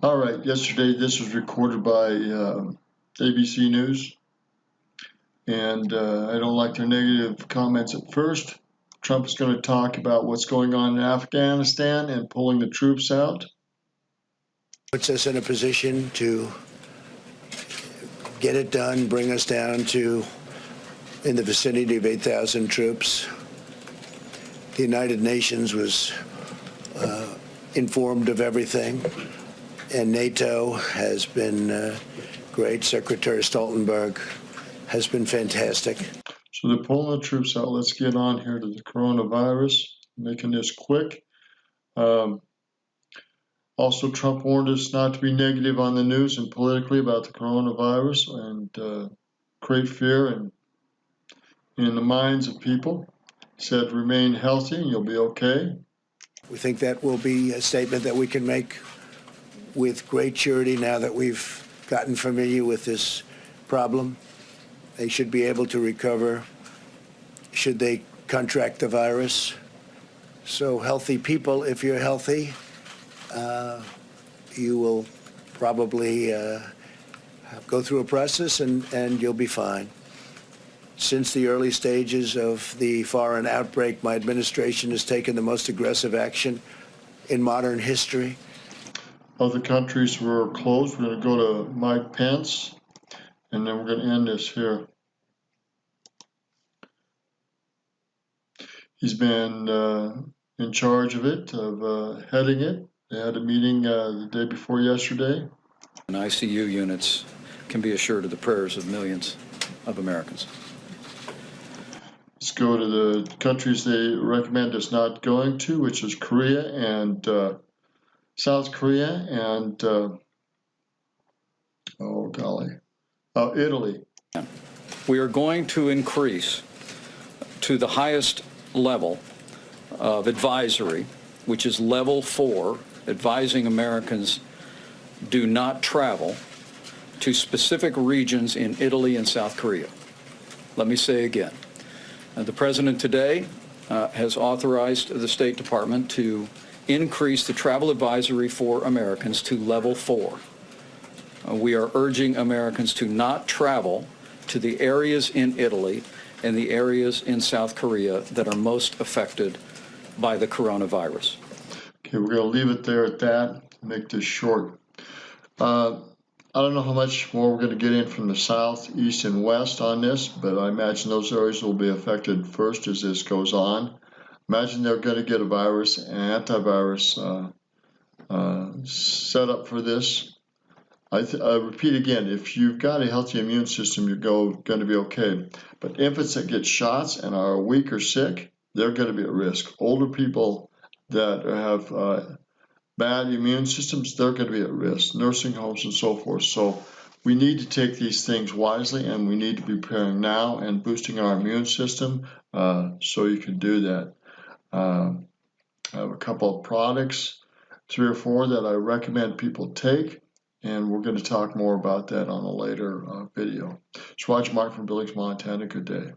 All right, yesterday this was recorded by ABC News, and I don't like their negative comments at first. Trump is going to talk about what's going on in Afghanistan and pulling the troops out. Puts us in a position to get it done, bring us down to in the vicinity of 8,000 troops. The United Nations was informed of everything, and NATO has been great. Secretary Stoltenberg has been fantastic. So they're pulling the troops out. Let's get on here to the coronavirus, making this quick. Also, Trump warned us not to be negative on the news and politically about the coronavirus and create fear in the minds of people. He said, remain healthy and you'll be okay. We think that will be a statement that we can make with great surety now that we've gotten familiar with this problem. They should be able to recover should they contract the virus. So healthy people, if you're healthy, you will probably go through a process and you'll be fine. Since the early stages of the foreign outbreak, my administration has taken the most aggressive action in modern history. Other countries were closed. We're going to go to Mike Pence, and then we're going to end this here. He's been in charge of it, of heading it. They had a meeting the day before yesterday. And ICU units can be assured of the prayers of millions of Americans. Let's go to the countries they recommend us not going to, which is Korea and South Korea and, Italy. We are going to increase to the highest level of advisory, which is level 4, advising Americans do not travel to specific regions in Italy and South Korea. Let me say again, the President today has authorized the State Department to increase the travel advisory for Americans to level 4. We are urging Americans to not travel to the areas in Italy and the areas in South Korea that are most affected by the coronavirus. Okay, we're going to leave it there at that, make this short. I don't know how much more we're going to get in from the south, east, and west on this, but I imagine those areas will be affected first as this goes on. Imagine they're going to get a virus, an antivirus set up for this. I repeat again, if you've got a healthy immune system, you're going to be okay. But infants that get shots and are weak or sick, they're going to be at risk. Older people that have bad immune systems, they're going to be at risk. Nursing homes and so forth. So we need to take these things wisely, and we need to be preparing now and boosting our immune system so you can do that. I have a couple of products, 3 or 4 that I recommend people take, and we're going to talk more about that on a later video. It's Roger Mark from Billings, Montana. Good day.